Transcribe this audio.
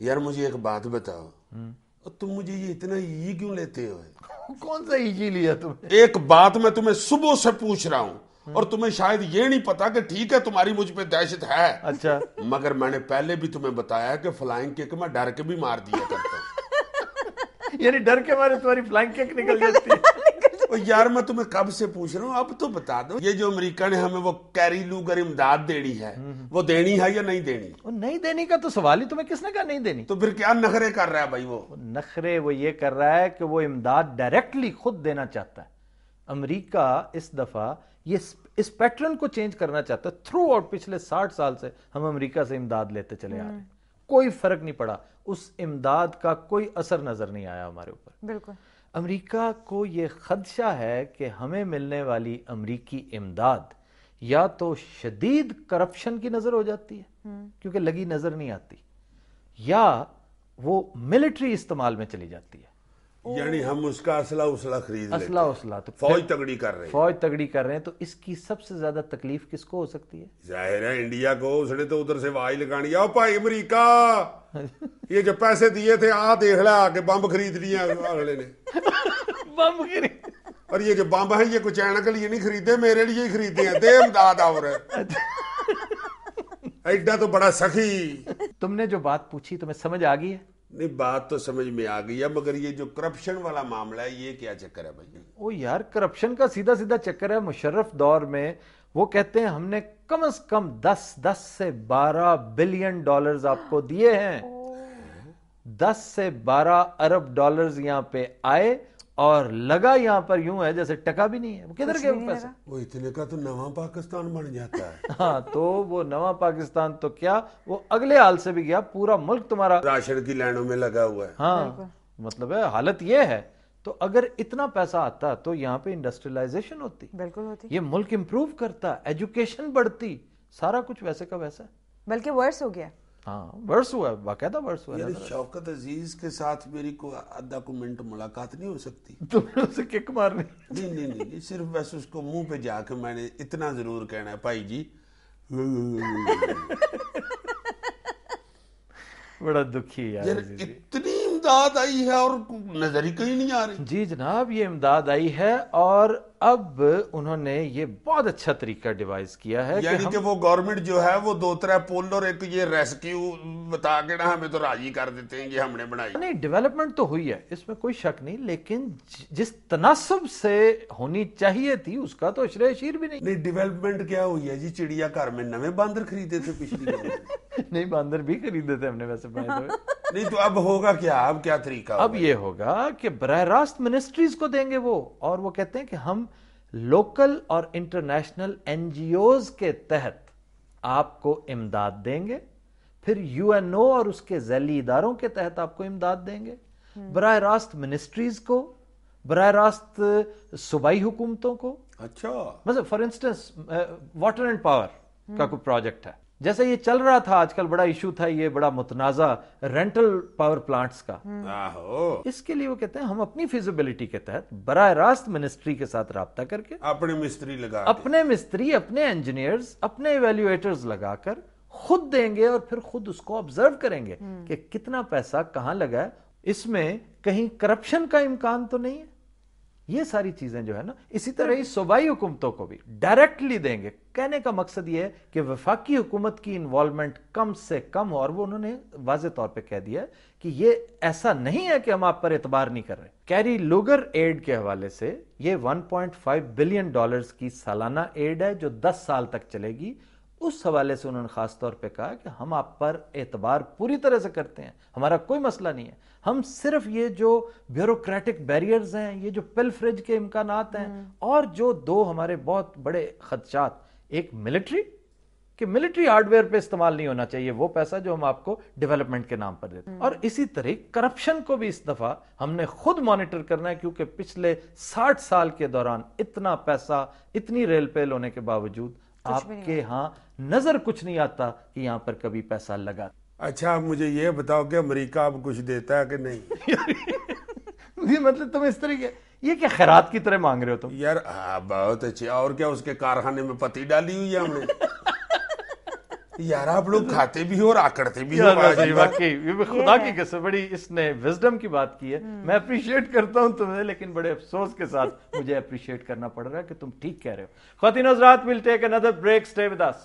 یار مجھے ایک بات بتاؤ, تم مجھے یہ اتنا یہ کیوں لیتے ہو؟ کون سا ایجی لیا تم؟ ایک بات میں تمہیں صبح سے پوچھ رہا ہوں, اور تمہیں شاید یہ نہیں پتا کہ ٹھیک ہے تمہاری مجھ پہ دہشت ہے, اچھا مگر میں نے پہلے بھی تمہیں بتایا کہ فلائنگ کک میں ڈر کے بھی مار دیا کرتا ہوں. یعنی ڈر کے مارے تمہاری فلائنگ کک نکل جاتی ہے. یار میں تمہیں کب سے پوچھ رہا ہوں, اب تو بتا دو, یہ جو امریکہ نے ہمیں وہ کیری لوگر امداد دینی ہے, وہ دینی ہے یا نہیں دینی؟ وہ نہیں دینے کا تو سوال ہی, تمہیں کس نے کہا نہیں دینی؟ تو پھر کیا نخرے کر رہا ہے بھائی؟ وہ نخرے وہ یہ کر رہا ہے کہ وہ امداد ڈائریکٹلی خود دینا چاہتا ہے. امریکہ اس دفعہ یہ اس پیٹرن کو چینج کرنا چاہتا ہے. تھرو آؤٹ پچھلے 60 سال سے ہم امریکہ سے امداد لیتے چلے آ رہے ہیں, کوئی فرق نہیں پڑا, اس امداد کا کوئی اثر نظر نہیں آیا ہمارے اوپر. بالکل. امریکہ کو یہ خدشہ ہے کہ ہمیں ملنے والی امریکی امداد یا تو شدید کرپشن کی نظر ہو جاتی ہے کیونکہ لگی نظر نہیں آتی, یا وہ ملٹری استعمال میں چلی جاتی ہے. یعنی ہم اس کا اسلحہ خرید لیتے اسلحہ تو فوج تگڑی کر رہے ہیں. فوج تگڑی کر رہے ہیں, تو اس کی سب سے زیادہ تکلیف کس کو ہو سکتی ہے؟ ظاہر ہے انڈیا کو, اس نے تو ادھر سے وائی لگانی. آؤ بھائی امریکہ, یہ جو پیسے دیے تھے آ دیکھ لا کہ بمب خرید لیے اگلے نے. بم گری. اور یہ جو بمب ہیں یہ کچھ چائنا کے لیے نہیں خریدے, میرے لیے ہی خریدے ہیں. دے امداد اور ایڈا تو بڑا سخی. تم نے جو بات پوچھی تمہیں سمجھ آ گئی ہے؟ نہیں بات تو سمجھ میں آ گئی ہے, مگر یہ جو کرپشن والا معاملہ ہے یہ کیا چکر ہے بھائی؟ وہ یار کرپشن کا سیدھا سیدھا چکر ہے. مشرف دور میں وہ کہتے ہیں ہم نے کم از کم 10 سے 12 بلین ڈالرز آپ کو دیے ہیں. 10 سے 12 ارب ڈالرز یہاں پہ آئے اور لگا یہاں پر یوں ہے جیسے ٹکا بھی نہیں ہے. وہ کدھر گئے وہ پیسے؟ وہ اتنے کا تو نواں پاکستان بن جاتا ہے. ہاں تو وہ نواں پاکستان تو کیا, وہ اگلے حال سے بھی گیا. پورا ملک تمہارا راشن کی لائنوں میں لگا ہوا ہے. ہاں مطلب ہے حالت یہ ہے. تو اگر اتنا پیسہ آتا تو یہاں پہ انڈسٹریلائزیشن ہوتی, بالکل ہوتی, یہ ملک امپروو کرتا, ایجوکیشن بڑھتی, سارا کچھ ویسے کا ویسا. بلکہ ورس ہو گیا. ہاں ورس ہوا ہے, باقاعدہ ورس ہوا ہے. شوکت عزیز کے ساتھ میری کو آدھا کو منٹ ملاقات نہیں ہو سکتی؟ تم نے اسے کک مارنی؟ نہیں, صرف بس اس کو منہ پہ جا کے میں نے اتنا ضرور کہنا ہے, بھائی جی بڑا دکھی یار. اتنی امداد آئی ہے اور نظر ہی کہیں نہیں آ رہی. جی جناب یہ امداد آئی ہے, اور اب انہوں نے یہ بہت اچھا طریقہ ڈیوائز کیا ہے, یعنی کہ وہ گورنمنٹ جو ہے وہ 2-3 پل اور ایک یہ ریسکیو بتا کے نا ہمیں تو راضی کر دیتے ہیں, یہ ہم نے بنائی. نہیں ڈیولپمنٹ تو ہوئی ہے, اس میں کوئی شک نہیں, لیکن جس تناسب سے ہونی چاہیے تھی اس کا تو اشرے اشیر بھی نہیں. نہیں ڈیولپمنٹ کیا ہوئی ہے جی؟ چڑیا گھر میں نویں باندر خریدے تھے پچھلی نہیں باندر بھی خریدے تھے ہم نے ویسے. نہیں تو اب ہوگا کیا, اب کیا طریقہ ہوگا؟ اب یہ ہوگا کہ براہ راست منسٹریز کو دیں گے وہ, اور وہ کہتے ہیں کہ ہم لوکل اور انٹرنیشنل این جی اوز کے تحت آپ کو امداد دیں گے, پھر یو این او اور اس کے ذیلی اداروں کے تحت آپ کو امداد دیں گے, براہ راست منسٹریز کو, براہ راست صوبائی حکومتوں کو. اچھا مثلا for instance water and power کا کوئی پروجیکٹ ہے, جیسے یہ چل رہا تھا آج کل, بڑا ایشو تھا یہ بڑا متنازع رینٹل پاور پلانٹس کا. اس کے لیے وہ کہتے ہیں ہم اپنی فیزیبلٹی کے تحت براہ راست منسٹری کے ساتھ رابطہ کر کے اپنے مستری لگا, اپنے مستری, اپنے انجینئرز, اپنے ایویلویٹرز لگا کر خود دیں گے, اور پھر خود اس کو آبزرو کریں گے کہ کتنا پیسہ کہاں لگا ہے, اس میں کہیں کرپشن کا امکان تو نہیں ہے. یہ ساری چیزیں جو ہے نا, اسی طرح ہی صوبائی حکومتوں کو بھی ڈائریکٹلی دیں گے. کہنے کا مقصد یہ ہے کہ وفاقی حکومت کی انوالومنٹ کم سے کم ہو, اور وہ انہوں نے واضح طور پہ کہہ دیا کہ یہ ایسا نہیں ہے کہ ہم آپ پر اعتبار نہیں کر رہے. کیری لوگر ایڈ کے حوالے سے یہ 1.5 بلین ڈالرز کی سالانہ ایڈ ہے جو 10 سال تک چلے گی. اس حوالے سے انہوں نے خاص طور پہ کہا کہ ہم آپ پر اعتبار پوری طرح سے کرتے ہیں, ہمارا کوئی مسئلہ نہیں ہے, ہم صرف یہ جو بیوروکریٹک بیریئرز ہیں, یہ جو پلفریج کے امکانات ہیں, اور جو دو ہمارے بہت بڑے خدشات, ایک ملٹری کہ ملٹری ہارڈ ویئر پہ استعمال نہیں ہونا چاہیے وہ پیسہ جو ہم آپ کو ڈیولپمنٹ کے نام پر دیتے ہیں, اور اسی طرح کرپشن کو بھی اس دفعہ ہم نے خود مانیٹر کرنا ہے, کیونکہ پچھلے 60 سال کے دوران اتنا پیسہ, اتنی ریل پیل ہونے کے باوجود آپ کے ہاں نظر کچھ نہیں آتا کہ یہاں پر کبھی پیسہ لگا. اچھا مجھے یہ بتاؤ کہ امریکہ اب کچھ دیتا ہے کہ نہیں؟ مطلب تم اس طرح یہ کیا خیرات کی طرح مانگ رہے ہو تم؟ یار بہت اچھی, اور کیا اس کے کارخانے میں پتی ڈالی ہوئی ہے ہم نے. یار آپ لوگ کھاتے بھی ہو اور آکڑتے بھی ہو. واقعی یہ خدا کی قسم بڑی اس نے وزڈم کی بات کی ہے. میں اپریشیٹ کرتا ہوں تمہیں, لیکن بڑے افسوس کے ساتھ مجھے اپریشیٹ کرنا پڑ رہا ہے کہ تم ٹھیک کہہ رہے ہو. خواتین و حضرات, we'll take another break, stay with us.